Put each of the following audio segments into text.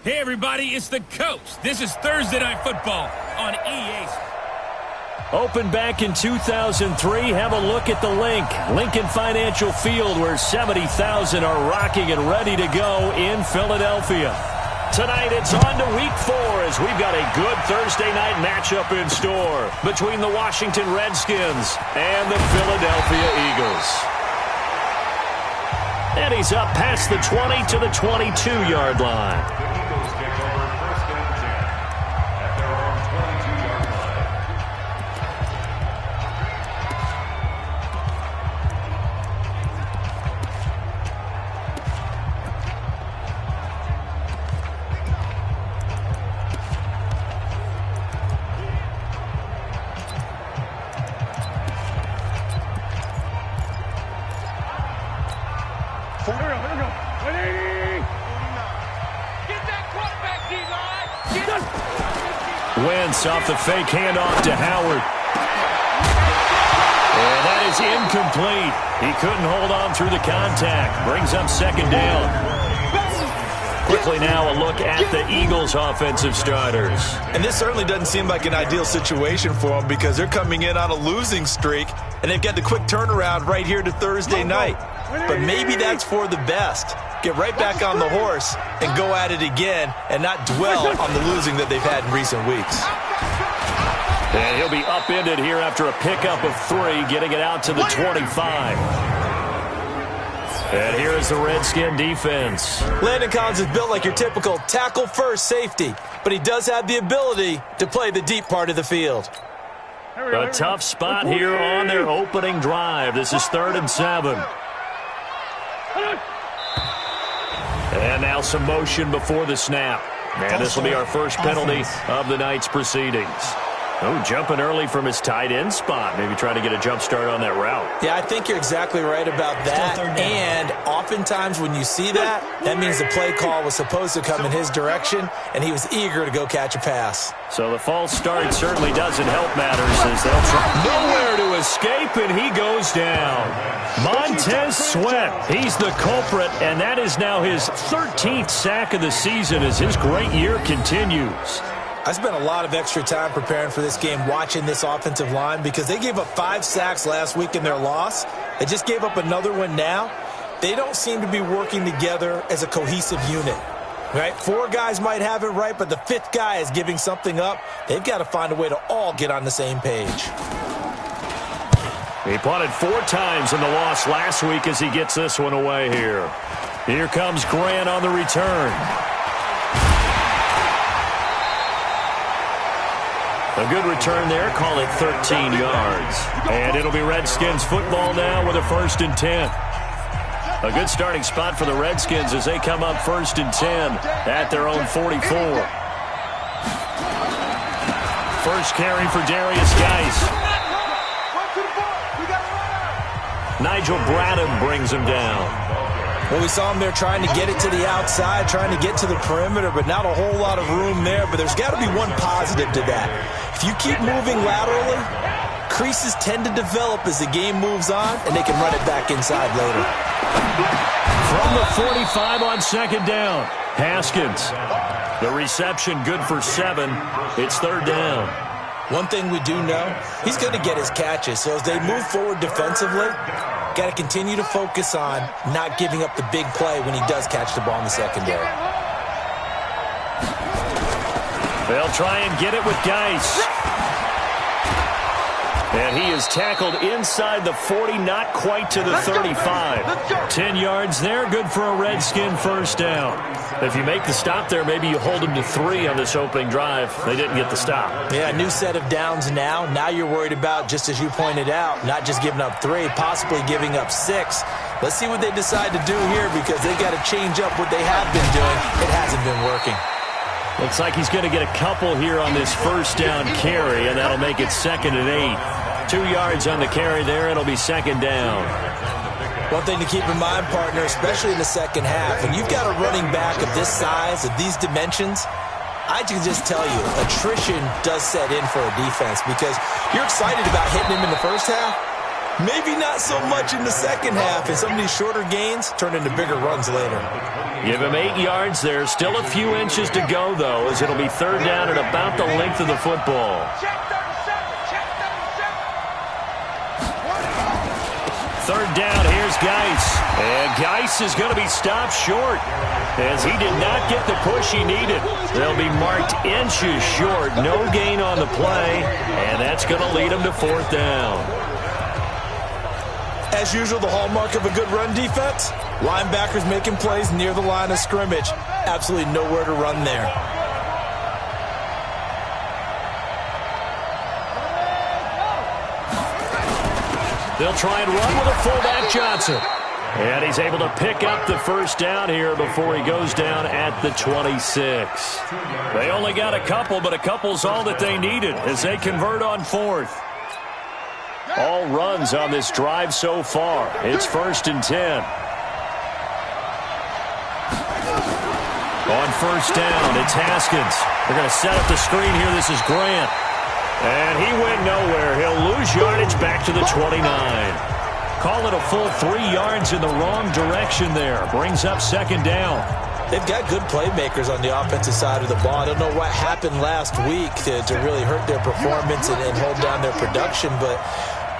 Hey, everybody, it's the coach. This is Thursday Night Football on EA. Opened back in 2003. Have a look at the link. Lincoln Financial Field, where 70,000 are rocking and ready to go in Philadelphia. Tonight, it's on to Week 4 as we've got a good Thursday night matchup in store between the Washington Redskins and the Philadelphia Eagles. And he's up past the 20 to the 22-yard line. Wentz off the fake handoff to Howard. And that is incomplete. He couldn't hold on through the contact. Brings up second down. Quickly now a look at the Eagles' offensive starters. And this certainly doesn't seem like an ideal situation for them because they're coming in on a losing streak, and they've got the quick turnaround right here to Thursday night. But maybe that's for the best. Get right back on the horse and go at it again and not dwell on the losing that they've had in recent weeks. And he'll be upended here after a pickup of 3, getting it out to the 25. And here is the Redskin defense. Landon Collins is built like your typical tackle-first safety, but he does have the ability to play the deep part of the field. A tough spot here on their opening drive. This is 3rd and 7. And now some motion before the snap. And this will be our first penalty of the night's proceedings. Oh, jumping early from his tight end spot. Maybe trying to get a jump start on that route. Yeah, I think you're exactly right about that. And oftentimes when you see that, that means the play call was supposed to come in his direction, and he was eager to go catch a pass. So the false start certainly doesn't help matters as they'll try. Nowhere to escape, and he goes down. Montez Sweat, he's the culprit, and that is now his 13th sack of the season as his great year continues. I spent a lot of extra time preparing for this game watching this offensive line because they gave up 5 sacks last week in their loss. They just gave up another one now. They don't seem to be working together as a cohesive unit. Right? 4 guys might have it right, but the 5th guy is giving something up. They've got to find a way to all get on the same page. He punted 4 times in the loss last week as he gets this one away here. Here comes Grant on the return. A good return there, call it 13 yards. And it'll be Redskins football now with a 1st and 10. A good starting spot for the Redskins as they come up 1st and 10 at their own 44. First carry for Darius Geis. Nigel Bradham brings him down. Well, we saw him there trying to get it to the outside, trying to get to the perimeter, but not a whole lot of room there. But there's got to be one positive to that. If you keep moving laterally, creases tend to develop as the game moves on, and they can run it back inside later. From the 45 on 2nd down, Haskins. The reception good for 7. It's 3rd down. One thing we do know, he's going to get his catches. So as they move forward defensively, got to continue to focus on not giving up the big play when he does catch the ball in the secondary. They'll try and get it with Geis. And he is tackled inside the 40, not quite to the 35. 10 yards there, good for a Redskin 1st down. If you make the stop there, maybe you hold them to 3 on this opening drive. They didn't get the stop. Yeah, new set of downs now. Now you're worried about, just as you pointed out, not just giving up 3, possibly giving up 6. Let's see what they decide to do here because they've got to change up what they have been doing. It hasn't been working. Looks like he's going to get a couple here on this 1st down carry, and that'll make it 2nd and 8. 2 yards on the carry there. It'll be 2nd down. One thing to keep in mind, partner, especially in the second half, when you've got a running back of this size, of these dimensions, I can just tell you, attrition does set in for a defense because you're excited about hitting him in the first half, Maybe not so much in the second half, and some of these shorter gains turn into bigger runs later. Give him 8 yards there. Still a few inches to go, though, as it'll be third down at about the length of the football. Third down, here's Geis. And Geis is going to be stopped short as he did not get the push he needed. They'll be marked inches short. No gain on the play, and that's going to lead him to fourth down. As usual, the hallmark of a good run defense, linebackers making plays near the line of scrimmage. Absolutely nowhere to run there. They'll try and run with a fullback, Johnson. And he's able to pick up the first down here before he goes down at the 26. They only got a couple, but a couple's all that they needed as they convert on fourth. All runs on this drive so far. It's 1st and 10. On first down, it's Haskins. They're going to set up the screen here. This is Grant. And he went nowhere. He'll lose yardage back to the 29. Call it a full 3 yards in the wrong direction there. Brings up second down. They've got good playmakers on the offensive side of the ball. I don't know what happened last week to really hurt their performance and hold down their production, but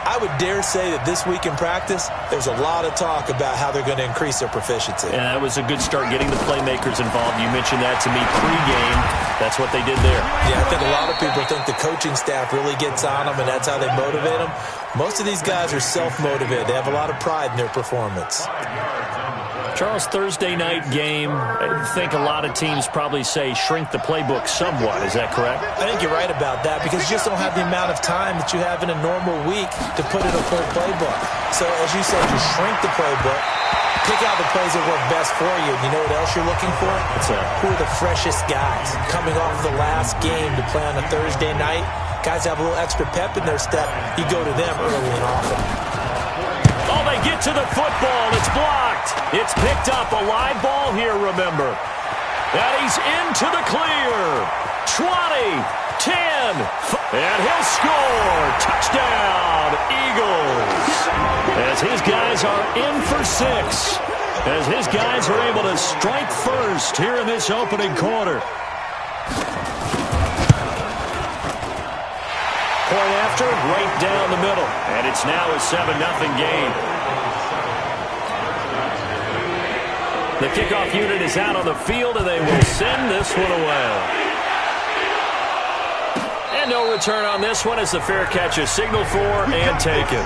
I would dare say that this week in practice, there's a lot of talk about how they're going to increase their proficiency. And that was a good start, getting the playmakers involved. You mentioned that to me pregame. That's what they did there. Yeah, I think a lot of people think the coaching staff really gets on them, and that's how they motivate them. Most of these guys are self-motivated. They have a lot of pride in their performance. Charles, Thursday night game, I think a lot of teams probably say shrink the playbook somewhat. Is that correct? I think you're right about that because you just don't have the amount of time that you have in a normal week to put in a full playbook. So, as you said, you shrink the playbook, pick out the plays that work best for you. You know what else you're looking for? What's that? Who are the freshest guys coming off the last game to play on a Thursday night? Guys have a little extra pep in their step. You go to them early and often. Oh, they get to the football. It's blocked. It's picked up. A live ball here, remember. And he's into the clear. 20, 10, and he'll score. Touchdown, Eagles. As his guys are in for 6. As his guys are able to strike first here in this opening quarter. Point after, right down the middle. And it's now a 7-0 game. The kickoff unit is out on the field, and they will send this one away. And no return on this one as the fair catch is signaled for and taken.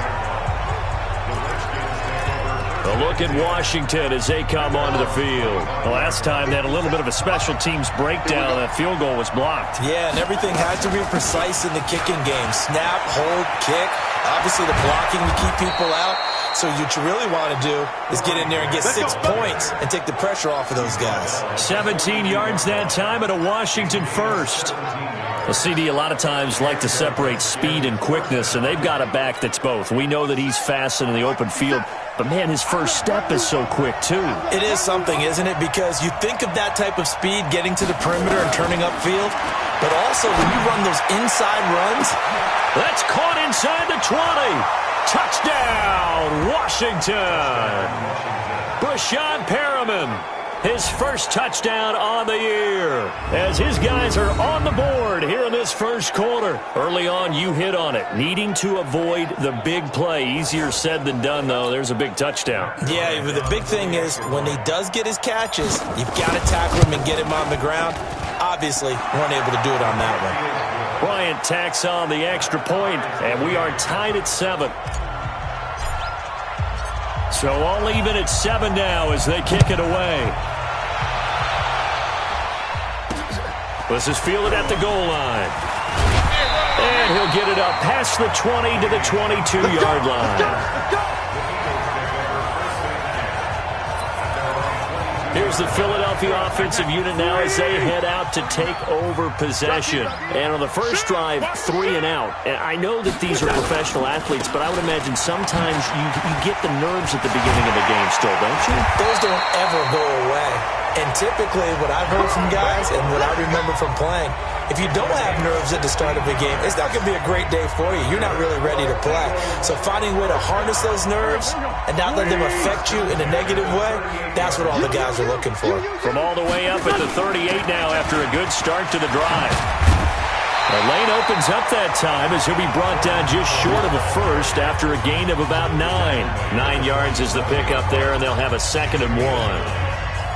A look at Washington as they come onto the field. The last time they had a little bit of a special teams breakdown. That field goal was blocked. Yeah, and everything had to be precise in the kicking game. Snap, hold, kick. Obviously the blocking to keep people out. So what you really want to do is get in there and get 6 points and take the pressure off of those guys. 17 yards that time and a Washington first. The CD a lot of times like to separate speed and quickness, and they've got a back that's both. We know that he's fast in the open field, but, man, his first step is so quick, too. It is something, isn't it? Because you think of that type of speed getting to the perimeter and turning upfield, but also when you run those inside runs. That's caught inside the 20. Touchdown, Washington. Brashad Perriman, his first touchdown on the year. As his guys are on the board here in this first quarter. Early on, you hit on it. Needing to avoid the big play. Easier said than done, though. There's a big touchdown. Yeah, but the big thing is when he does get his catches, you've got to tackle him and get him on the ground. Obviously, weren't able to do it on that one. Bryant tacks on the extra point, and we are tied at 7. So all even at 7 now as they kick it away. This is fielded at the goal line. And he'll get it up past the 20 to the 22-yard line. Here's the Philadelphia offensive unit now as they head out to take over possession. And on the first drive, 3 and out. And I know that these are professional athletes, but I would imagine sometimes you get the nerves at the beginning of the game still, don't you? Those don't ever go away. And typically what I've heard from guys and what I remember from playing, if you don't have nerves at the start of a game, it's not going to be a great day for you. You're not really ready to play. So finding a way to harness those nerves and not let them affect you in a negative way, that's what all the guys are looking for. From all the way up at the 38 now after a good start to the drive. The lane opens up that time as he'll be brought down just short of the first after a gain of about 9. 9 yards is the pickup there, and they'll have a 2nd and 1.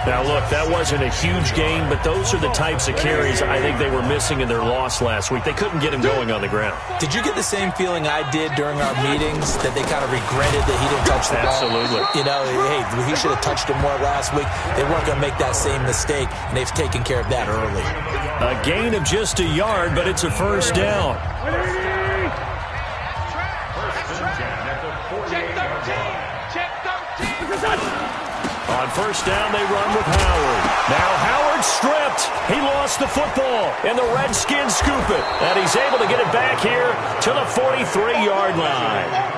Now, look, that wasn't a huge gain, but those are the types of carries I think they were missing in their loss last week. They couldn't get him going on the ground. Did you get the same feeling I did during our meetings, that they kind of regretted that he didn't touch the ball? Absolutely. You know, hey, he should have touched him more last week. They weren't going to make that same mistake, and they've taken care of that early. A gain of just a yard, but it's a first down. On first down, they run with Howard. Now Howard stripped. He lost the football, and the Redskins scoop it. And he's able to get it back here to the 43-yard line.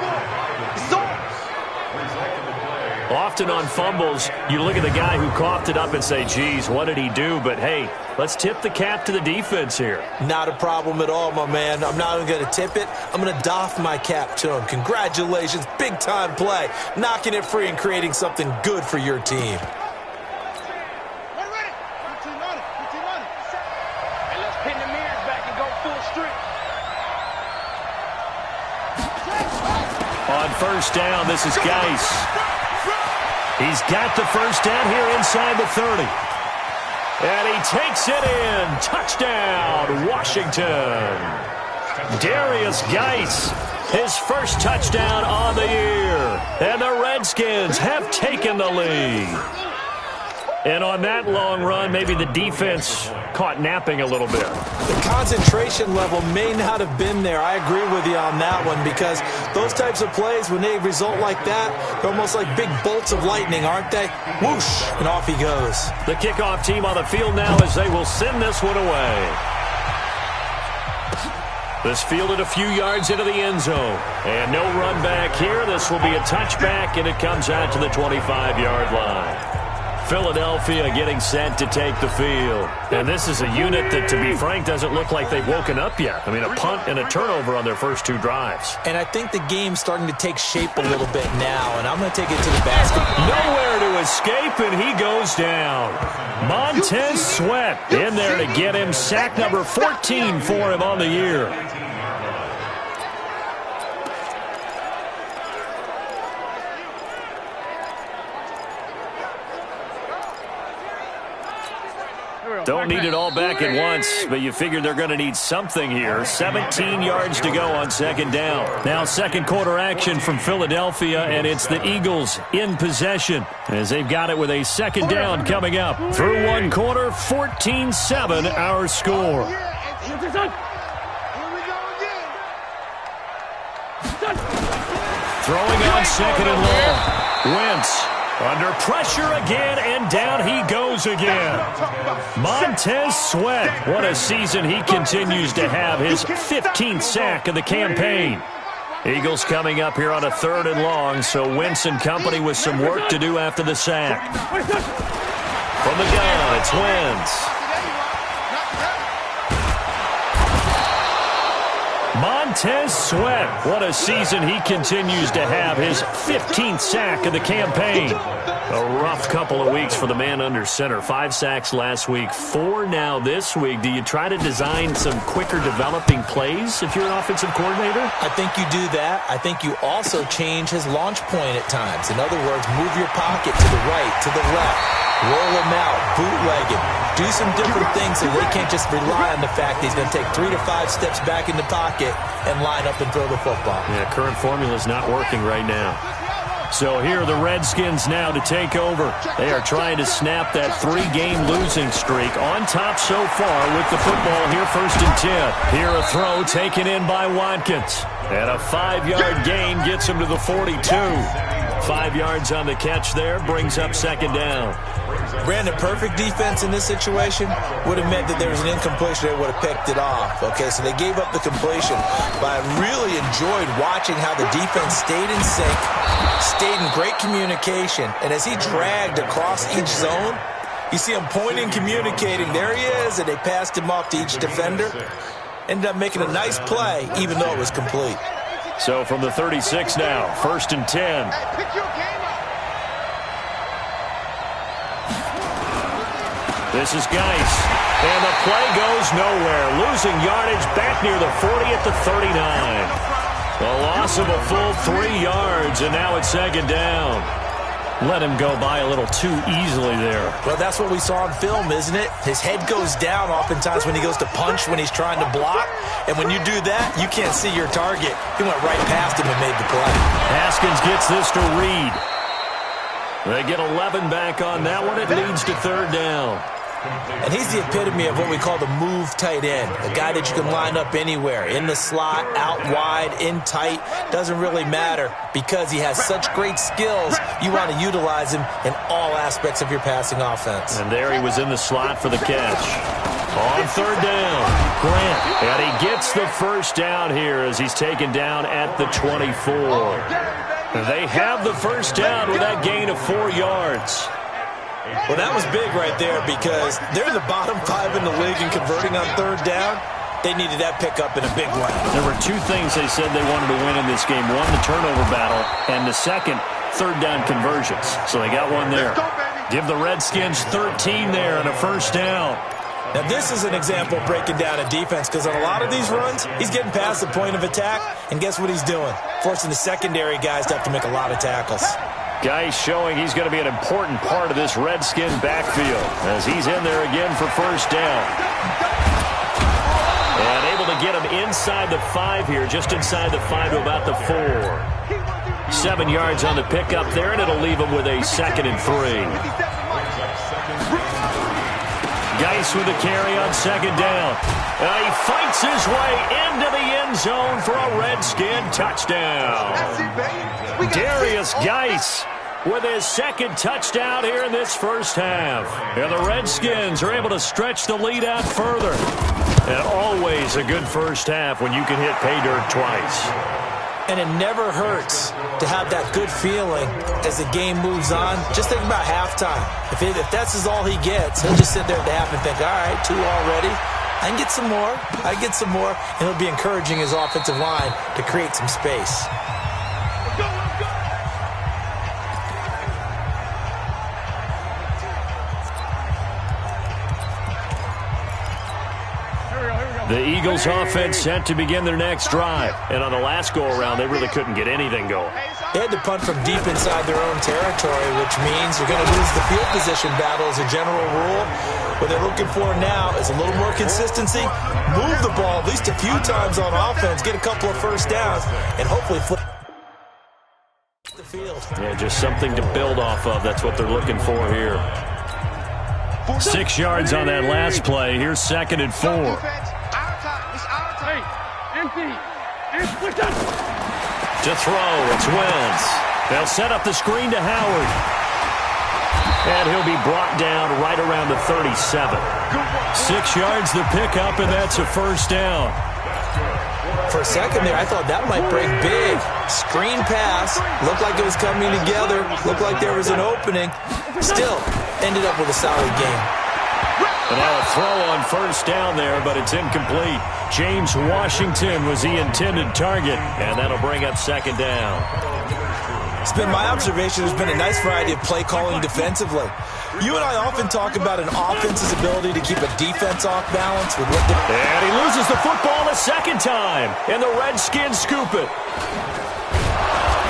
Often on fumbles, you look at the guy who coughed it up and say, geez, what did he do? But, hey, let's tip the cap to the defense here. Not a problem at all, my man. I'm not even going to tip it. I'm going to doff my cap to him. Congratulations. Big-time play. Knocking it free and creating something good for your team. On first down, this is Geis. He's got the first down here inside the 30. And he takes it in. Touchdown, Washington. Darius Geis, his first touchdown on the year. And the Redskins have taken the lead. And on that long run, maybe the defense caught napping a little bit. The concentration level may not have been there. I agree with you on that one, because those types of plays, when they result like that, they're almost like big bolts of lightning, aren't they? Whoosh, and off he goes. The kickoff team on the field now as they will send this one away. This fielded a few yards into the end zone. And no run back here. This will be a touchback, and it comes out to the 25-yard line. Philadelphia getting set to take the field. And this is a unit that, to be frank, doesn't look like they've woken up yet. I mean, a punt and a turnover on their first 2 drives. And I think the game's starting to take shape a little bit now, and I'm going to take it to the basket. Nowhere to escape, and he goes down. Montez Sweat in there to get him. Sack number 14 for him on the year. Don't need it all back at once, but you figure they're going to need something here. 17 yards to go on second down. Now second quarter action from Philadelphia, and it's the Eagles in possession as they've got it with a second down coming up. Through one quarter, 14-7 our score. Throwing on second and long. Wentz. Under pressure again, and down he goes again. Montez Sweat, what a season he continues to have, his 15th sack of the campaign. Eagles coming up here on a 3rd and long, so Wentz and company with some work to do after the sack. From the gun, it's Wentz. Montez Sweat, what a season he continues to have, his 15th sack of the campaign. A rough couple of weeks for the man under center. 5 sacks last week, 4 now this week. Do you try to design some quicker developing plays if you're an offensive coordinator? I think you do that. I think you also change his launch point at times. In other words, move your pocket to the right, to the left, roll him out, bootleg him. Do some different things so they can't just rely on the fact that he's going to take 3 to 5 steps back in the pocket and line up and throw the football. Yeah, current formula is not working right now. So here are the Redskins now to take over. They are trying to snap that 3-game losing streak. On top so far with the football here, 1st and 10. Here a throw taken in by Watkins. And a 5-yard gain gets him to the 42. 5 yards on the catch there, brings up second down. Brandon, perfect defense in this situation would have meant that there was an incompletion. They would have picked it off. Okay, so they gave up the completion. But I really enjoyed watching how the defense stayed in sync, stayed in great communication, and as he dragged across each zone, You see him pointing, communicating. There he is, and they passed him off to each defender. Ended up making a nice play, even though it was complete. So from the 36 now, 1st and 10. This is Geis, and the play goes nowhere. Losing yardage back near the 40 at the 39. A loss of a full 3 yards, and now it's 2nd down. Let him go by a little too easily there. Well, that's what we saw on film, isn't it? His head goes down oftentimes when he goes to punch, when he's trying to block. And when you do that, you can't see your target. He went right past him and made the play. Haskins gets this to Reed. They get 11 back on that one. It leads to 3rd down. And he's the epitome of what we call the move tight end, a guy that you can line up anywhere, in the slot, out wide, in tight, doesn't really matter because he has such great skills. You want to utilize him in all aspects of your passing offense. And there he was in the slot for the catch. On 3rd down, Grant, and he gets the 1st down here as he's taken down at the 24. They have the 1st down with that gain of 4 yards. Well, that was big right there because they're the bottom 5 in the league in converting on 3rd down. They needed that pickup in a big way. There were 2 things they said they wanted to win in this game. One, the turnover battle, and the second, 3rd down conversions. So they got one there. Give the Redskins 13 there and a 1st down. Now, this is an example of breaking down a defense because on a lot of these runs, he's getting past the point of attack, and guess what he's doing? Forcing the secondary guys to have to make a lot of tackles. Geis showing he's going to be an important part of this Redskin backfield as he's in there again for 1st down. And able to get him inside the 5 here, just inside the 5 to about the 4. 7 yards on the pickup there, and it'll leave him with a 2nd and 3. Geis with a carry on 2nd down. He fights his way into the end zone for a Redskin touchdown. Darius Geis with his 2nd touchdown here in this 1st half. And the Redskins are able to stretch the lead out further. And always a good 1st half when you can hit pay dirt twice. And it never hurts to have that good feeling as the game moves on. Just think about halftime. If that's all he gets, he'll just sit there at the half and think, all right, 2 already. I can get some more. I can get some more. And he'll be encouraging his offensive line to create some space. The Eagles offense set to begin their next drive. And on the last go-around, they really couldn't get anything going. They had to punt from deep inside their own territory, which means you're going to lose the field position battle as a general rule. What they're looking for now is a little more consistency, move the ball at least a few times on offense, get a couple of 1st downs, and hopefully flip the field. Yeah, just something to build off of. That's what they're looking for here. 6 yards on that last play. Here's 2nd and 4. To throw, it's Wentz. They'll set up the screen to Howard. And he'll be brought down right around the 37. 6 yards the pickup, and that's a 1st down. For a second there, I thought that might break big. Screen pass. Looked like it was coming together. Looked like there was an opening. Still, ended up with a solid game. And now a throw on 1st down there, but it's incomplete. James Washington was the intended target, and that'll bring up 2nd down. It's been my observation there's been a nice variety of play calling defensively. You and I often talk about an offense's ability to keep a defense off balance. And he loses the football the 2nd time, and the Redskins scoop it.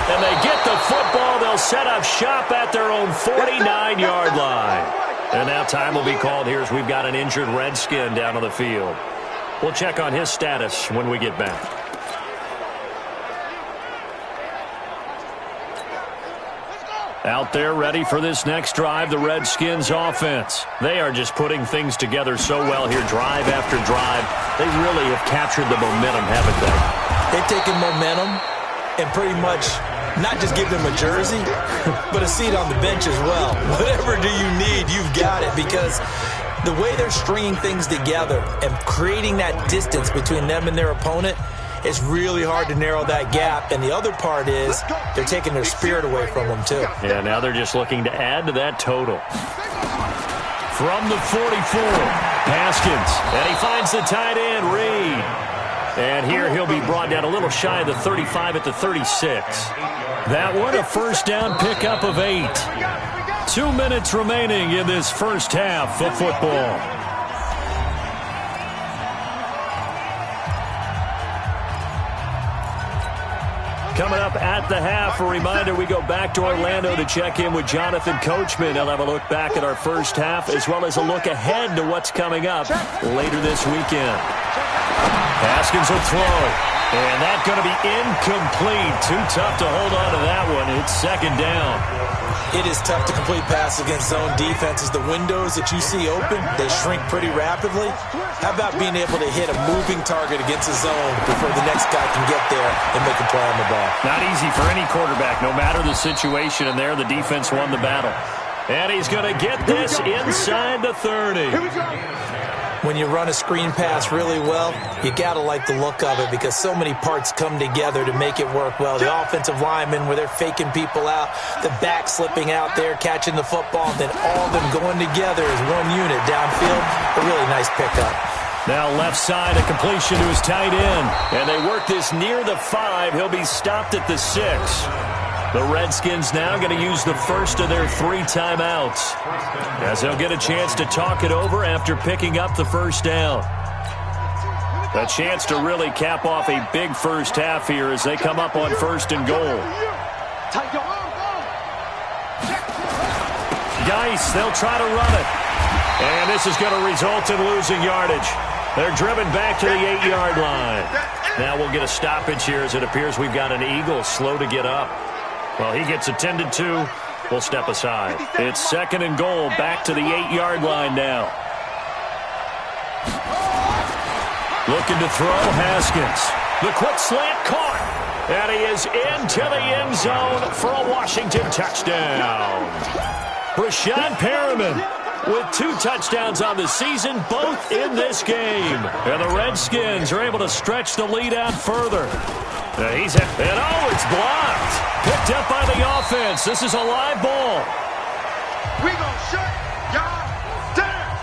And they get the football. They'll set up shop at their own 49-yard line. And now time will be called here as we've got an injured Redskin down on the field. We'll check on his status when we get back. Out there ready for this next drive, the Redskins offense. They are just putting things together so well here, drive after drive. They really have captured the momentum, haven't they? They've taken momentum and pretty much not just give them a jersey, but a seat on the bench as well. Whatever do you need, you've got it, because the way they're stringing things together and creating that distance between them and their opponent, it's really hard to narrow that gap. And the other part is they're taking their spirit away from them, too. Yeah, now they're just looking to add to that total. From the 44, Haskins. And he finds the tight end, Reed. And here he'll be brought down a little shy of the 35 at the 36. That one, a first down pickup of 8. 2 minutes remaining in this first half of football. Coming up at the half, a reminder, we go back to Orlando to check in with Jonathan Coachman. He'll have a look back at our first half as well as a look ahead to what's coming up later this weekend. Haskins will throw. And that's going to be incomplete. Too tough to hold on to that one. It's second down. It is tough to complete passes against zone defenses. The windows that you see open, they shrink pretty rapidly. How about being able to hit a moving target against a zone before the next guy can get there and make a play on the ball? Not easy for any quarterback, no matter the situation. And there, the defense won the battle. And he's going to get this inside the 30. When you run a screen pass really well, you got to like the look of it because so many parts come together to make it work well. The offensive linemen, where they're faking people out, the back slipping out there, catching the football, and then all of them going together as one unit downfield. A really nice pickup. Now left side, a completion to his tight end. And they work this near the 5. He'll be stopped at the 6. The Redskins now going to use the first of their 3 timeouts as they'll get a chance to talk it over after picking up the first down. A chance to really cap off a big first half here as they come up on first and goal. Geis, they'll try to run it. And this is going to result in losing yardage. They're driven back to the 8-yard line. Now we'll get a stoppage here as it appears we've got an Eagle slow to get up. Well, he gets attended to. We'll step aside. It's second and goal, back to the 8-yard line now. Looking to throw, Haskins. The quick slant caught. And he is into the end zone for a Washington touchdown. Rashad Perriman with 2 touchdowns on the season, both in this game. And the Redskins are able to stretch the lead out further. It's blocked. Picked up by the offense. This is a live ball. We gonna shut y'all down.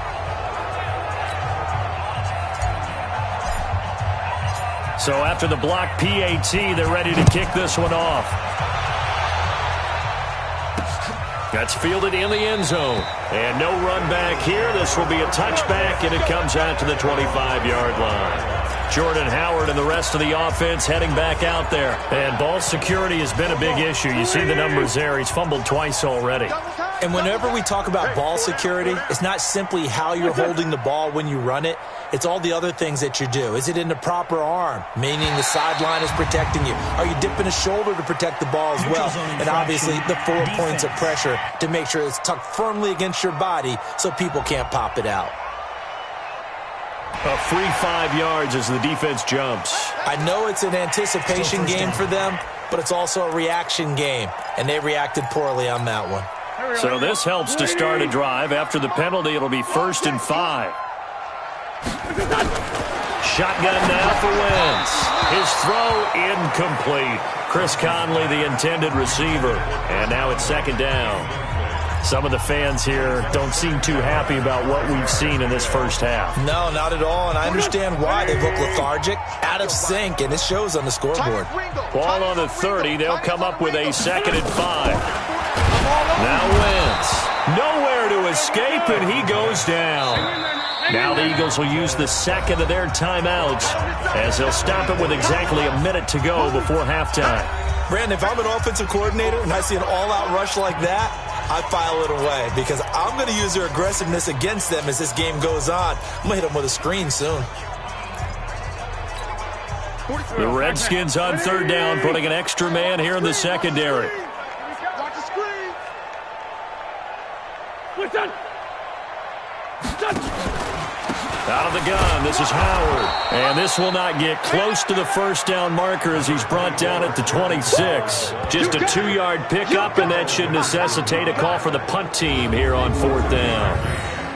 So after the block PAT, they're ready to kick this one off. That's fielded in the end zone. And no run back here. This will be a touchback, and it comes out to the 25-yard line. Jordan Howard and the rest of the offense heading back out there. And ball security has been a big issue. You see the numbers there. He's fumbled twice already. And whenever we talk about ball security, it's not simply how you're holding the ball when you run it. It's all the other things that you do. Is it in the proper arm, meaning the sideline is protecting you? Are you dipping a shoulder to protect the ball as well? And obviously the 4 points of pressure to make sure it's tucked firmly against your body so people can't pop it out. A free 5 yards as the defense jumps. I know it's an anticipation game for them, but it's also a reaction game, and they reacted poorly on that one. So this helps to start a drive. After the penalty, it'll be 1st and 5. Shotgun now for Wentz. His throw incomplete. Chris Conley, the intended receiver. And now it's second down. Some of the fans here don't seem too happy about what we've seen in this first half. No, not at all, and I understand why. They look lethargic, out of sync, and it shows on the scoreboard. Ball on the 30. They'll come up with a 2nd and 5. Now Wentz. Nowhere to escape, and he goes down. Now the Eagles will use the second of their timeouts as they'll stop it with exactly a minute to go before halftime. Brandon, if I'm an offensive coordinator and I see an all-out rush like that, I file it away because I'm going to use their aggressiveness against them as this game goes on. I'm going to hit them with a screen soon. The Redskins on 3rd down, putting an extra man here in the secondary. Watch the screen. Out of the gun, this is Howard. And this will not get close to the first down marker as he's brought down at the 26. Just a 2-yard pickup, and that should necessitate a call for the punt team here on 4th down.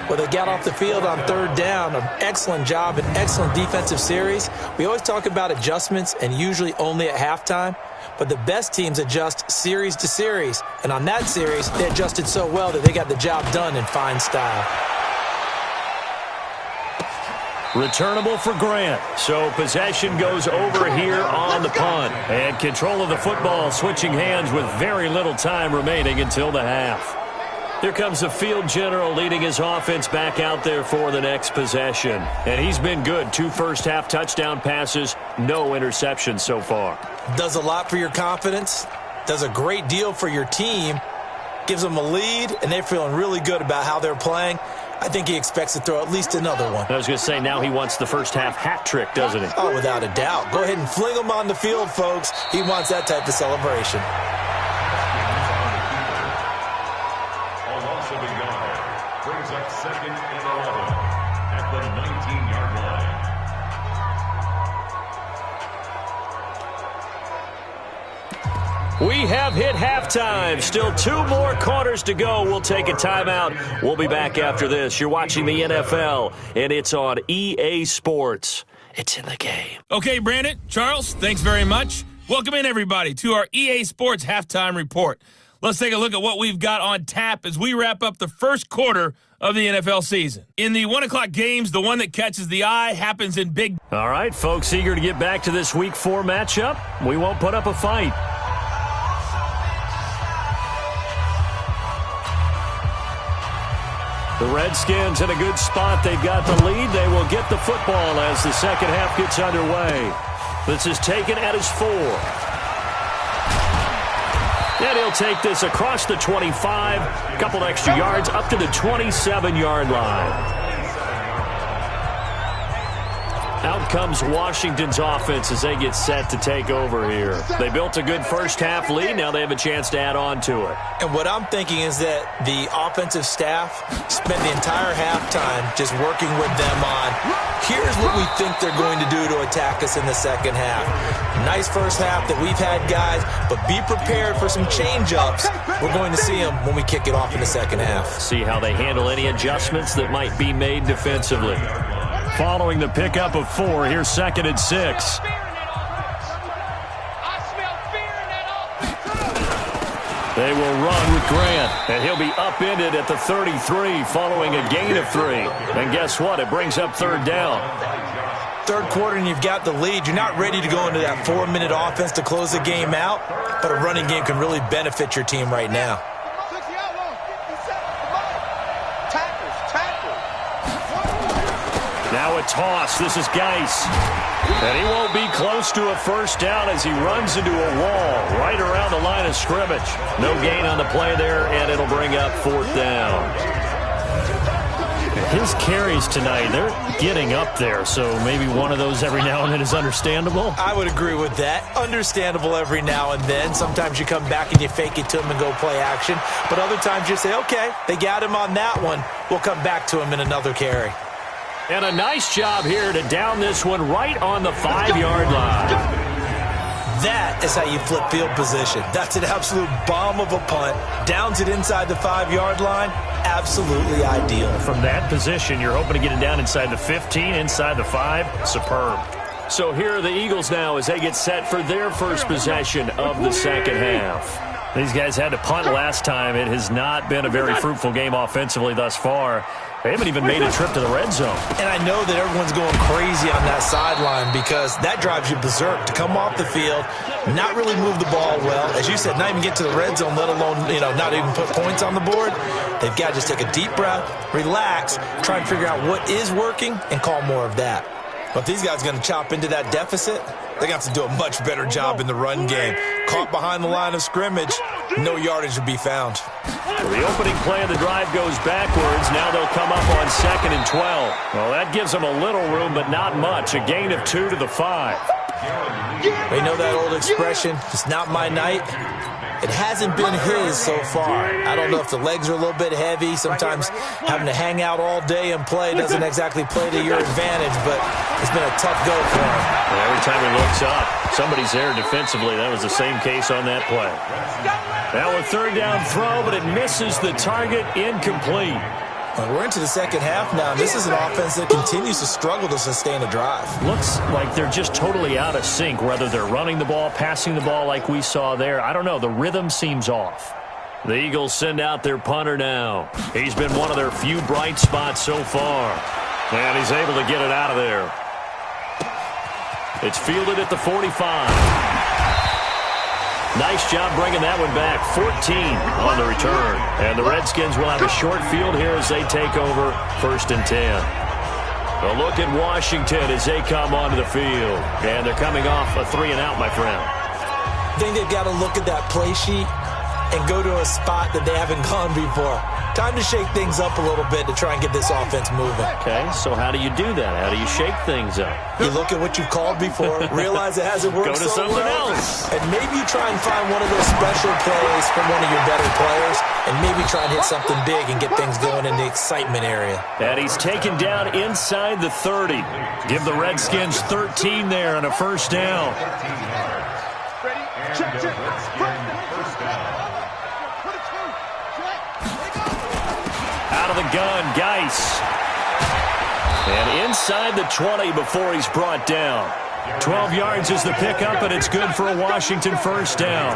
Well, they got off the field on 3rd down. An excellent job, an excellent defensive series. We always talk about adjustments, and usually only at halftime. But the best teams adjust series to series. And on that series, they adjusted so well that they got the job done in fine style. Returnable for Grant. So possession goes over here on the punt. And control of the football switching hands with very little time remaining until the half. Here comes the field general leading his offense back out there for the next possession. And he's been good. 2 first-half touchdown passes, no interceptions so far. Does a lot for your confidence. Does a great deal for your team. Gives them a lead, and they're feeling really good about how they're playing. I think he expects to throw at least another one. I was going to say, now he wants the first-half hat trick, doesn't he? Oh, without a doubt. Go ahead and fling him on the field, folks. He wants that type of celebration. Brings up 2nd and 11 at the 19-yard line. We have hit halftime. Still 2 more quarters to go. We'll take a timeout. We'll be back after this. You're watching the NFL, and it's on EA Sports. It's in the game. Okay, Brandon, Charles, thanks very much. Welcome in, everybody, to our EA Sports Halftime Report. Let's take a look at what we've got on tap as we wrap up the first quarter of the NFL season. In the 1 o'clock games, the one that catches the eye happens in big. All right, folks, eager to get back to this Week 4 matchup. We won't put up a fight. The Redskins in a good spot. They've got the lead. They will get the football as the second half gets underway. This is taken at his 4. And he'll take this across the 25, a couple extra yards up to the 27-yard line. Out comes Washington's offense as they get set to take over here. They built a good first-half lead. Now they have a chance to add on to it. And what I'm thinking is that the offensive staff spent the entire halftime just working with them on, here's what we think they're going to do to attack us in the second half. Nice first half that we've had, guys, but be prepared for some change-ups. We're going to see them when we kick it off in the second half. See how they handle any adjustments that might be made defensively. Following the pickup of 4, here's 2nd and 6. They will run with Grant, and he'll be upended at the 33 following a gain of 3. And guess what? It brings up 3rd down. Third quarter and you've got the lead. You're not ready to go into that 4-minute offense to close the game out, but a running game can really benefit your team right now. Now a toss. This is Geis. And he won't be close to a first down as he runs into a wall right around the line of scrimmage. No gain on the play there, and it'll bring up 4th down. His carries tonight, they're getting up there, so maybe one of those every now and then is understandable. I would agree with that. Understandable every now and then. Sometimes you come back and you fake it to him and go play action. But other times you say, okay, they got him on that one. We'll come back to him in another carry. And a nice job here to down this one right on the 5-yard line. That is how you flip field position. That's an absolute bomb of a punt. Downs it inside the 5-yard line. Absolutely ideal. From that position, you're hoping to get it down inside the 15, inside the 5. Superb. So here are the Eagles now as they get set for their first possession of the second half. These guys had to punt last time. It has not been a very fruitful game offensively thus far. They haven't even made a trip to the red zone. And I know that everyone's going crazy on that sideline because that drives you berserk to come off the field, not really move the ball well. As you said, not even get to the red zone, let alone, not even put points on the board. They've got to just take a deep breath, relax, try and figure out what is working and call more of that. But these guys are going to chop into that deficit. They're going to have to do a much better job in the run game. Caught behind the line of scrimmage, no yardage would be found. Well, the opening play of the drive goes backwards. Now they'll come up on 2nd and 12. Well, that gives them a little room, but not much. A gain of 2 to the 5. They know that old expression, it's not my night. It hasn't been his so far. I don't know if the legs are a little bit heavy. Sometimes having to hang out all day and play doesn't exactly play to your advantage, but it's been a tough go for him. And every time he looks up, somebody's there defensively. That was the same case on that play. Now a 3rd down throw, but it misses the target, incomplete. Well, we're into the second half now. This is an offense that continues to struggle to sustain a drive. Looks like they're just totally out of sync, whether they're running the ball, passing the ball like we saw there. I don't know. The rhythm seems off. The Eagles send out their punter now. He's been one of their few bright spots so far. And he's able to get it out of there. It's fielded at the 45. Nice job bringing that one back. 14 on the return. And the Redskins will have a short field here as they take over 1st and 10. A look at Washington as they come onto the field. And they're coming off a 3-and-out, my friend. I think they've got to look at that play sheet and go to a spot that they haven't gone before. Time to shake things up a little bit to try and get this offense moving. Okay, so how do you do that? How do you shake things up? You look at what you've called before, realize it hasn't worked Go to so something well, else. and maybe you try and find one of those special plays from one of your better players, and maybe try and hit something big and get things going in the excitement area. And he's taken down inside the 30. Give the Redskins 13 there on a 1st down. Ready? Check. First down. Out of the gun, Geis. And inside the 20 before he's brought down. 12 yards is the pickup, and it's good for a Washington 1st down.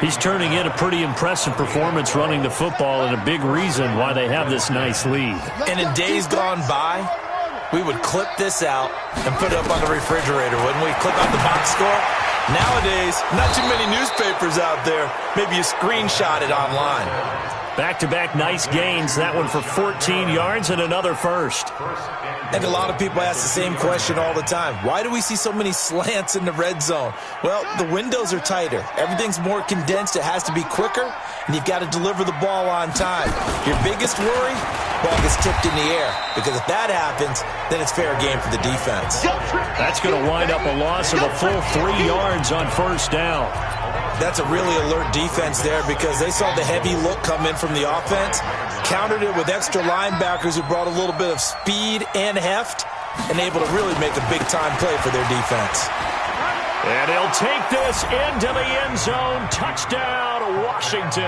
He's turning in a pretty impressive performance running the football, and a big reason why they have this nice lead. And in days gone by, we would clip this out and put it up on the refrigerator, wouldn't we? Clip out the box score. Nowadays, not too many newspapers out there. Maybe you screenshot it online. Back-to-back nice gains. That one for 14 yards and another 1st. And a lot of people ask the same question all the time. Why do we see so many slants in the red zone? Well, the windows are tighter. Everything's more condensed. It has to be quicker, and you've got to deliver the ball on time. Your biggest worry? Ball gets tipped in the air. Because if that happens, then it's fair game for the defense. That's going to wind up a loss of a full 3 yards on 1st down. That's a really alert defense there because they saw the heavy look come in from the offense, countered it with extra linebackers who brought a little bit of speed and heft, and able to really make a big-time play for their defense. And he'll take this into the end zone. Touchdown, Washington.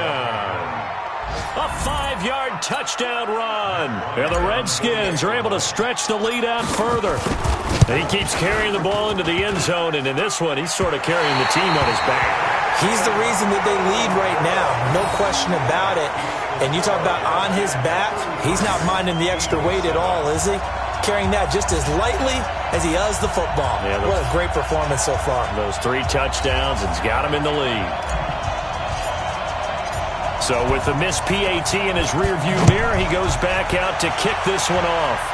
A 5-yard touchdown run. And the Redskins are able to stretch the lead out further. He keeps carrying the ball into the end zone, and in this one, he's sort of carrying the team on his back. He's the reason that they lead right now, no question about it. And you talk about on his back, he's not minding the extra weight at all, is he? Carrying that just as lightly as he does the football. Yeah, what a great performance so far. Those 3 touchdowns, it's got him in the lead. So with the missed PAT in his rearview mirror, he goes back out to kick this one off.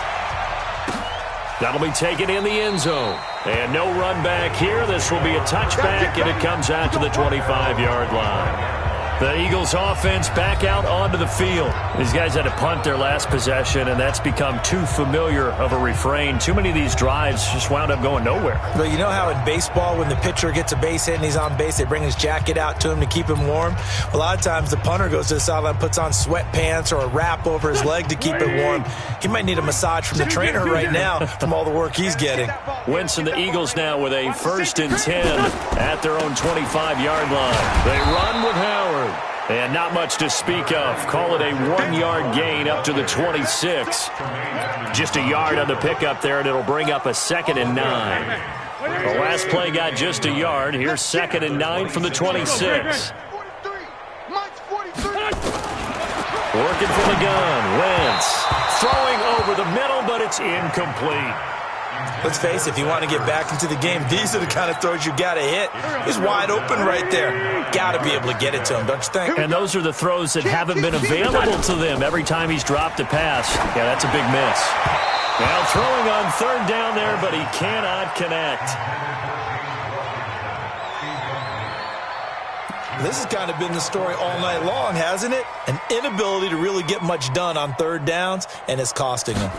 That'll be taken in the end zone. And no run back here. This will be a touchback, and it comes out to the 25-yard line. The Eagles offense back out onto the field. These guys had to punt their last possession, and that's become too familiar of a refrain. Too many of these drives just wound up going nowhere. Well, you know how in baseball when the pitcher gets a base hit and he's on base, they bring his jacket out to him to keep him warm? A lot of times the punter goes to the sideline, puts on sweatpants or a wrap over his leg to keep it warm. He might need a massage from the trainer right now from all the work he's getting. Wentz and the Eagles now with a 1st and 10 at their own 25-yard line. They run with Howard. And not much to speak of. Call it a 1-yard gain up to the 26. Just a yard on the pickup there, and it'll bring up a 2nd and 9. The last play got just a yard. Here's 2nd and 9 from the 26. Working from the gun. Wentz throwing over the middle, but it's incomplete. Let's face it, if you want to get back into the game, these are the kind of throws you got to hit. He's wide open right there. Got to be able to get it to him, don't you think? And those are the throws that haven't been available to them every time he's dropped a pass. Yeah, that's a big miss. Now throwing on 3rd down there, but he cannot connect. This has kind of been the story all night long, hasn't it? An inability to really get much done on 3rd downs, and it's costing them.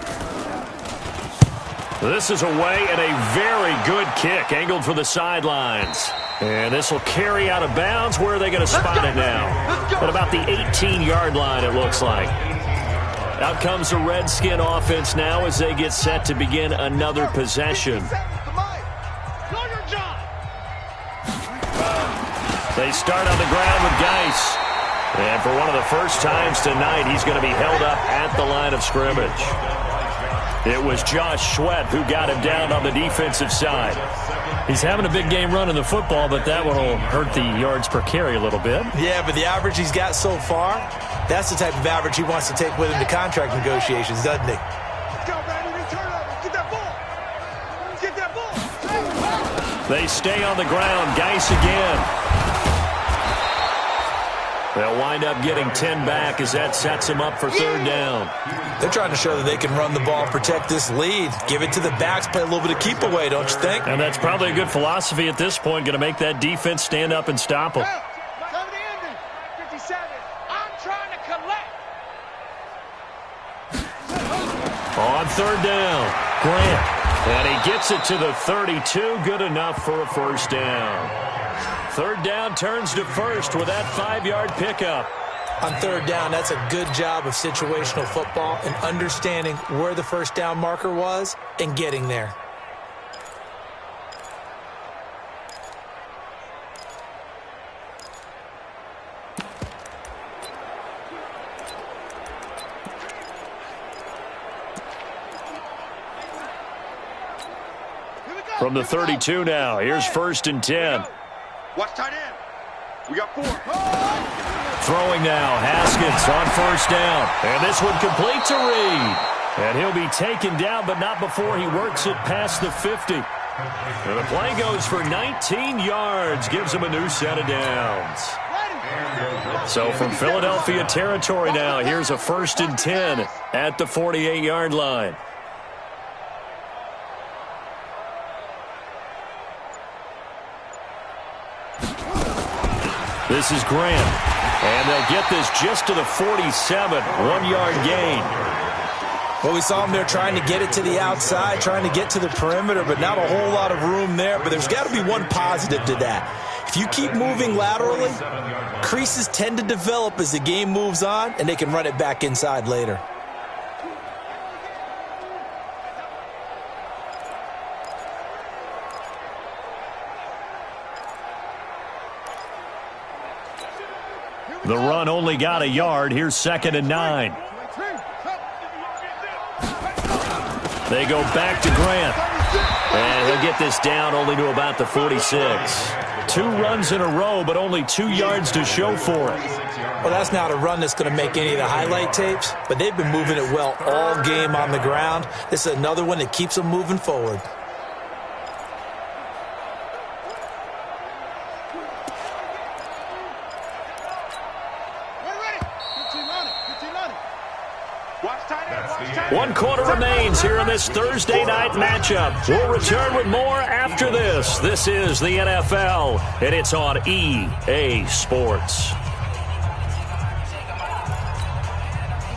This is away and a very good kick, angled for the sidelines. And this will carry out of bounds. Where are they going to spot it now? At about the 18-yard line, it looks like. Out comes the Redskin offense now as they get set to begin another possession. They start on the ground with Geis. And for one of the first times tonight, he's going to be held up at the line of scrimmage. It was Josh Sweat who got him down on the defensive side. He's having a big game running the football, but that one will hurt the yards per carry a little bit. Yeah, but the average he's got so far, that's the type of average he wants to take with him to contract negotiations, doesn't he? Let's go, baby. Return. They stay on the ground. Geis again. They'll wind up getting 10 back as that sets them up for third down. They're trying to show that they can run the ball and protect this lead. Give it to the backs, play a little bit of keep away, don't you think? And that's probably a good philosophy at this point, going to make that defense stand up and stop them. 57. I'm trying to collect. On third down, Grant. And he gets it to the 32. Good enough for a first down. Third down turns to first with that 5-yard pickup. On third down, that's a good job of situational football and understanding where the first down marker was and getting there. From the 32 now, here's first and 10. Watch tight end. We got 4. Throwing now, Haskins on first down. And this one complete to Reed. And he'll be taken down, but not before he works it past the 50. And the play goes for 19 yards, gives him a new set of downs. So from Philadelphia territory now, here's a first and 10 at the 48-yard line. This is Grant, and they'll get this just to the 47, 1-yard gain. Well, we saw him there trying to get it to the outside, trying to get to the perimeter, but not a whole lot of room there. But there's got to be one positive to that. If you keep moving laterally, creases tend to develop as the game moves on, and they can run it back inside later. The run only got a yard. Here's second and 9. They go back to Grant. And he'll get this down only to about the 46. 2 runs in a row, but only 2 yards to show for it. Well, that's not a run that's going to make any of the highlight tapes, but they've been moving it well all game on the ground. This is another one that keeps them moving forward. One quarter remains here in this Thursday night matchup. We'll return with more after this. This is the NFL, and it's on EA Sports.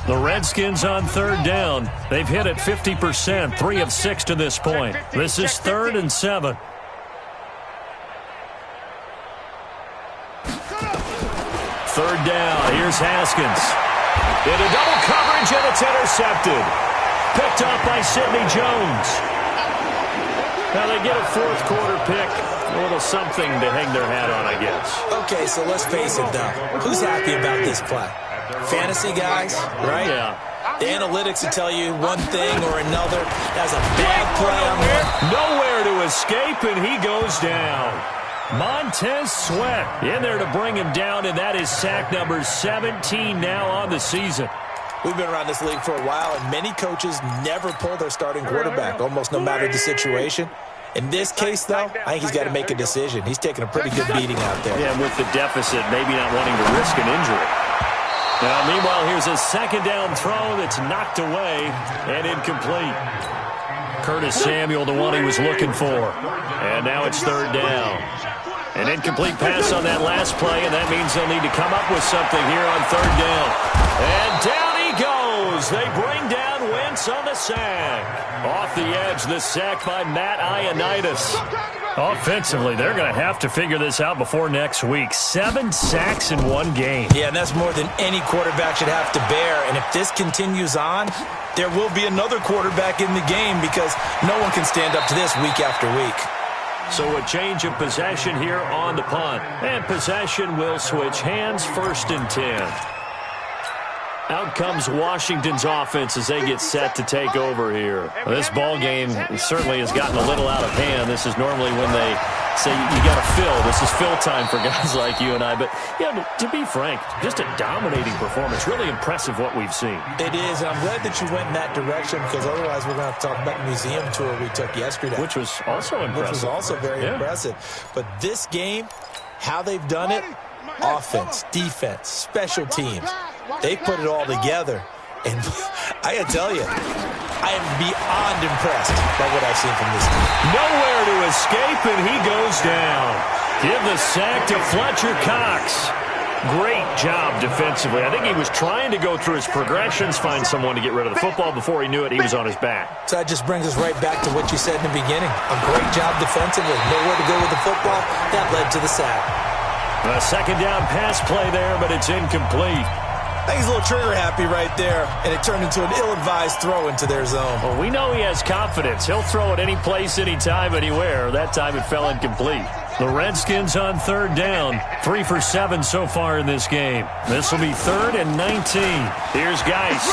The Redskins on third down. They've hit it 50%, 3 of 6 to this point. This is 3rd and 7. Third down, here's Haskins. Into double coverage, and it's intercepted. Picked off by Sidney Jones. Now they get a 4th quarter pick. A little something to hang their hat on, I guess. Okay, so let's face it, though. Who's happy about this play? Fantasy guys, right? Yeah. The analytics will tell you one thing or another. That's a bad play on there. Nowhere to escape, and he goes down. Montez Sweat in there to bring him down, and that is sack number 17 now on the season. We've been around this league for a while, and many coaches never pull their starting quarterback, almost no matter the situation. In this case, though, I think he's got to make a decision. He's taking a pretty good beating out there. Yeah, with the deficit, maybe not wanting to risk an injury. Now, meanwhile, here's a second down throw that's knocked away and incomplete. Curtis Samuel, the one he was looking for. And now it's third down. An incomplete pass on that last play, and that means they'll need to come up with something here on third down. And down he goes. They bring down Wentz on the sack. Off the edge, the sack by Matt Ioannidis. Offensively, they're going to have to figure this out before next week. 7 sacks in one game. Yeah, and that's more than any quarterback should have to bear. And if this continues on, there will be another quarterback in the game because no one can stand up to this week after week. So a change of possession here on the punt. And possession will switch hands, 1st and 10. Out comes Washington's offense as they get set to take over here. Well, this ball game certainly has gotten a little out of hand. This is normally when they say you got to fill. This is fill time for guys like you and I. But, yeah, to be frank, just a dominating performance. Really impressive what we've seen. It is, and I'm glad that you went in that direction because otherwise we're going to talk about the museum tour we took yesterday. Which was also impressive. Which was also very impressive. But this game, how they've done it, offense, defense, special teams, they put it all together. And I got to tell you, I am beyond impressed by what I've seen from this team. Nowhere to escape, and he goes down. Give the sack to Fletcher Cox. Great job defensively. I think he was trying to go through his progressions, find someone to get rid of the football. Before he knew it, he was on his back. So that just brings us right back to what you said in the beginning. A great job defensively. Nowhere to go with the football. That led to the sack. A second down pass play there, but it's incomplete. I think he's a little trigger happy right there, and it turned into an ill-advised throw into their zone. Well, we know he has confidence. He'll throw it any place, anytime, anywhere. That time it fell incomplete. The Redskins on third down. 3 for 7 so far in this game. This will be 3rd and 19. Here's Geis.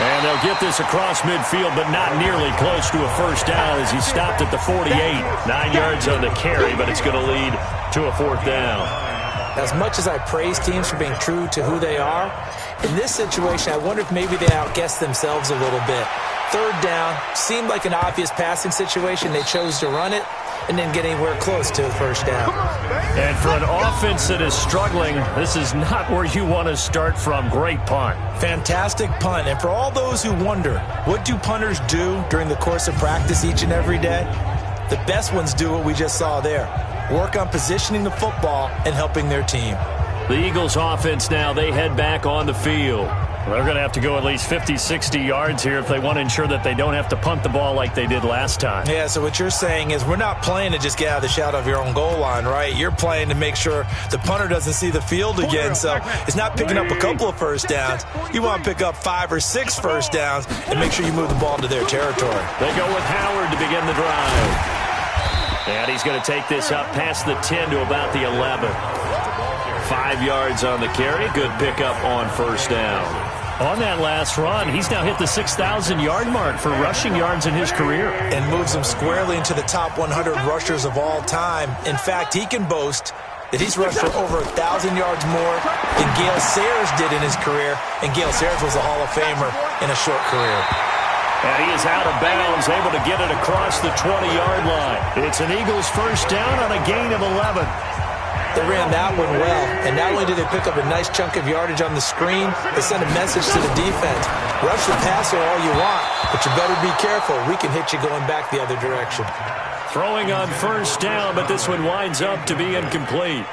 And they'll get this across midfield, but not nearly close to a first down as he stopped at the 48. 9 yards on the carry, but it's going to lead to a 4th down. As much as I praise teams for being true to who they are, in this situation, I wonder if maybe they outguessed themselves a little bit. 3rd down, seemed like an obvious passing situation. They chose to run it and didn't get anywhere close to the first down. And for an offense that is struggling, this is not where you want to start from. Great punt. Fantastic punt. And for all those who wonder, what do punters do during the course of practice each and every day? The best ones do what we just saw there. Work on positioning the football and helping their team. The Eagles offense now, they head back on the field. They're going to have to go at least 50, 60 yards here if they want to ensure that they don't have to punt the ball like they did last time. Yeah, so what you're saying is we're not playing to just get out of the shadow of your own goal line, right? You're playing to make sure the punter doesn't see the field again. So it's not picking up a couple of first downs. You want to pick up 5 or 6 first downs and make sure you move the ball into their territory. They go with Howard to begin the drive. And he's going to take this up past the 10 to about the 11. 5 yards on the carry. Good pickup on first down. On that last run, he's now hit the 6,000-yard mark for rushing yards in his career. And moves him squarely into the top 100 rushers of all time. In fact, he can boast that he's rushed for over 1,000 yards more than Gale Sayers did in his career. And Gale Sayers was a Hall of Famer in a short career. And he is out of bounds, able to get it across the 20-yard line. It's an Eagles first down on a gain of 11. They ran that one well, and not only did they pick up a nice chunk of yardage on the screen, they sent a message to the defense. Rush the passer all you want, but you better be careful. We can hit you going back the other direction. Throwing on first down, but this one winds up to be incomplete.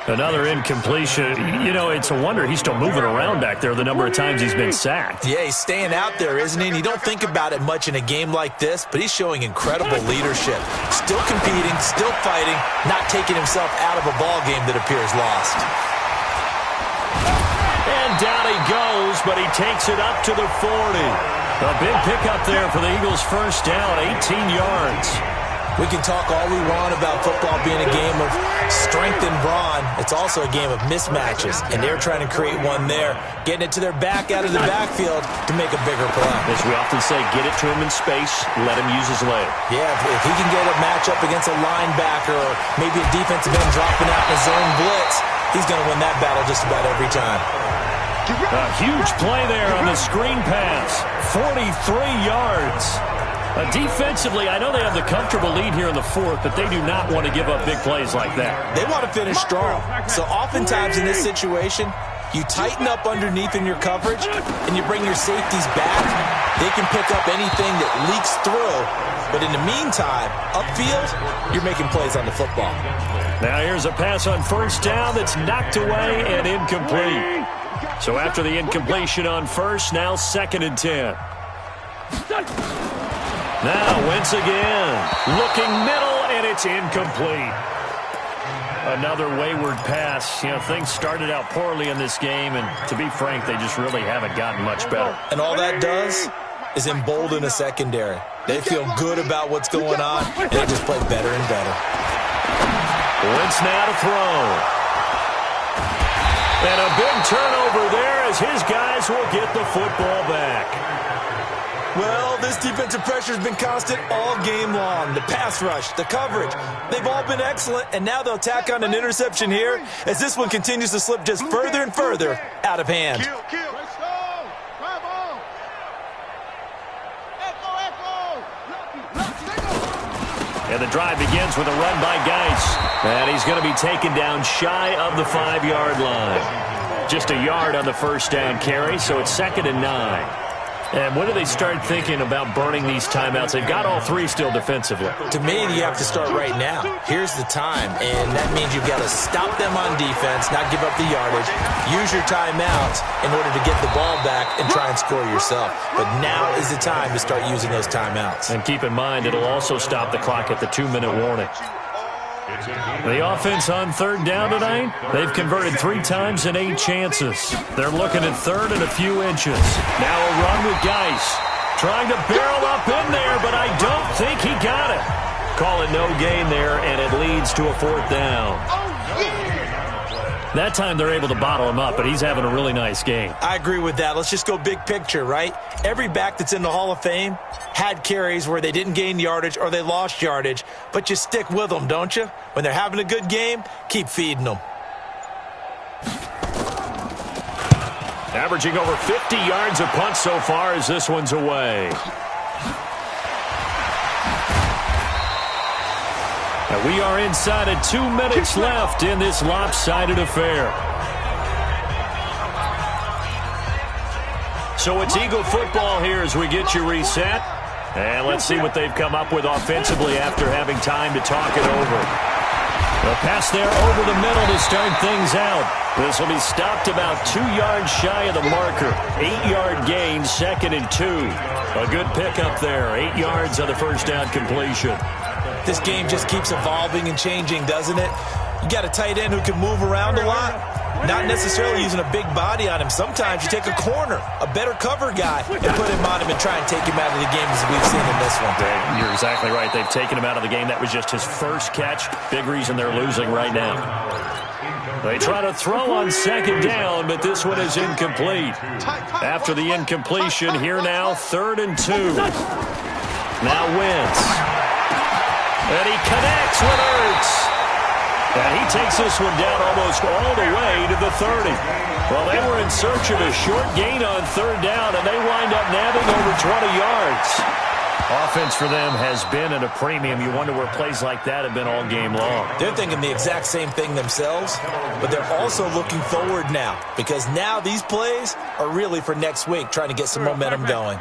Another incompletion. You know, it's a wonder he's still moving around back there the number of times he's been sacked. Yeah, he's staying out there, isn't he? And you don't think about it much in a game like this, but he's showing incredible leadership. Still competing, still fighting, not taking himself out of a ball game that appears lost. And down he goes, but he takes it up to the 40. A big pickup there for the Eagles' first down, 18 yards. We can talk all we want about football being a game of strength and brawn. It's also a game of mismatches, and they're trying to create one there, getting it to their back out of the backfield to make a bigger play. As we often say, get it to him in space, let him use his leg. Yeah, if he can get a matchup against a linebacker or maybe a defensive end dropping out in a zone blitz, he's going to win that battle just about every time. A huge play there on the screen pass, 43 yards. Defensively, I know they have the comfortable lead here in the 4th, but they do not want to give up big plays like that. They want to finish strong. So oftentimes in this situation, you tighten up underneath in your coverage, and you bring your safeties back. They can pick up anything that leaks through. But in the meantime, upfield, you're making plays on the football. Now here's a pass on first down that's knocked away and incomplete. So after the incompletion on first, now 2nd and 10. Now, Wentz again, looking middle, and it's incomplete. Another wayward pass. You know, things started out poorly in this game, and to be frank, they just really haven't gotten much better. And all that does is embolden a secondary. They feel good about what's going on, and they just play better and better. Wentz now to throw. And a big turnover there as his guys will get the football back. Well, this defensive pressure has been constant all game long. The pass rush, the coverage, they've all been excellent, and now they'll tack on an interception here as this one continues to slip just further and further out of hand. And the drive begins with a run by Geis. And he's going to be taken down shy of the 5-yard line. Just a yard on the first down carry, so it's 2nd and 9. And when do they start thinking about burning these timeouts? They've got all 3 still defensively. To me, you have to start right now. Here's the time, and that means you've got to stop them on defense, not give up the yardage, use your timeouts in order to get the ball back and try and score yourself. But now is the time to start using those timeouts. And keep in mind, it'll also stop the clock at the 2-minute warning. The offense on 3rd down tonight, they've converted 3 times in 8 chances. They're looking at 3rd and a few inches. Now a run with Geis. Trying to barrel up in there, but I don't think he got it. Call it no gain there, and it leads to a 4th down. That time they're able to bottle him up, but he's having a really nice game. I agree with that. Let's just go big picture, right? Every back that's in the Hall of Fame had carries where they didn't gain yardage or they lost yardage, but you stick with them, don't you? When they're having a good game, keep feeding them. Averaging over 50 yards a punt so far as this one's away. And we are inside of 2 minutes left in this lopsided affair. So it's Eagle football here as we get you reset. And let's see what they've come up with offensively after having time to talk it over. The pass there over the middle to start things out. This will be stopped about 2 yards shy of the marker. 8-yard gain, 2nd and 2. A good pickup there. 8 yards on the first down completion. This game just keeps evolving and changing, doesn't it? You got a tight end who can move around a lot. Not necessarily using a big body on him. Sometimes you take a corner, a better cover guy, and put him on him and try and take him out of the game as we've seen in this one. You're exactly right. They've taken him out of the game. That was just his first catch. Big reason they're losing right now. They try to throw on 2nd down, but this one is incomplete. After the incompletion, here now, 3rd and 2. Now Wentz. And he connects with Ertz. And he takes this one down almost all the way to the 30. Well, they were in search of a short gain on 3rd down, and they wind up nabbing over 20 yards. Offense for them has been at a premium. You wonder where plays like that have been all game long. They're thinking the exact same thing themselves, but they're also looking forward now because now these plays are really for next week, trying to get some momentum going.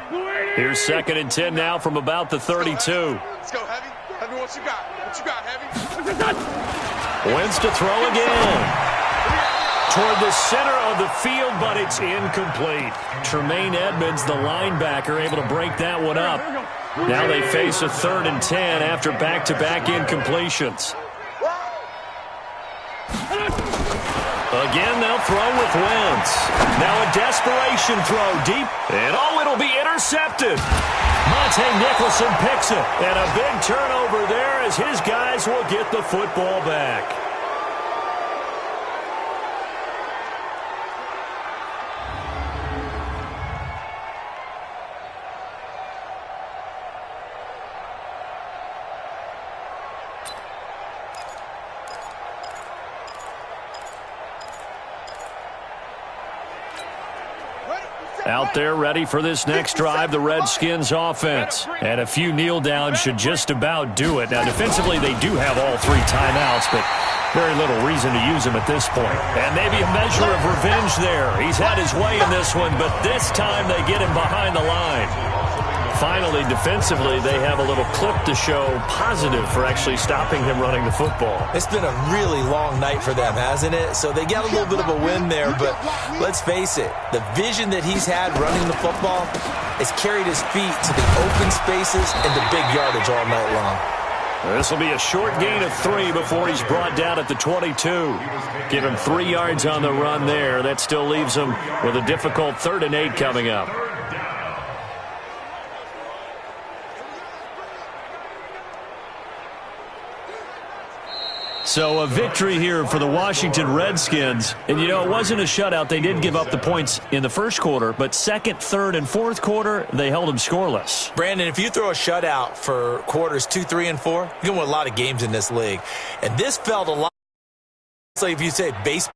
Here's 2nd and 10 now from about the 32. Let's go, Heavy. Heavy, what you got? What you got, Heavy? Wentz to throw again. Toward the center of the field, but it's incomplete. Tremaine Edmonds, the linebacker, able to break that one up. Now they face a 3rd and 10 after back-to-back incompletions. Again, they'll throw with Wentz. Now a desperation throw deep, and it'll be intercepted. Monte Nicholson picks it, and a big turnover there as his guys will get the football back. Out there ready for this next drive, the Redskins offense. And a few kneel downs should just about do it. Now, defensively, they do have all 3 timeouts, but very little reason to use them at this point. And maybe a measure of revenge there. He's had his way in this one, but this time they get him behind the line. Finally, defensively, they have a little clip to show positive for actually stopping him running the football. It's been a really long night for them, hasn't it? So they got a little bit of a win there, but let's face it, the vision that he's had running the football has carried his feet to the open spaces and the big yardage all night long. This will be a short gain of 3 before he's brought down at the 22. Give him 3 yards on the run there. That still leaves him with a difficult 3rd and 8 coming up. So a victory here for the Washington Redskins. And, it wasn't a shutout. They did give up the points in the first quarter, but second, third, and fourth quarter, they held them scoreless. Brandon, if you throw a shutout for quarters 2, 3, and 4, you can win a lot of games in this league. And this felt a lot like if you say baseball.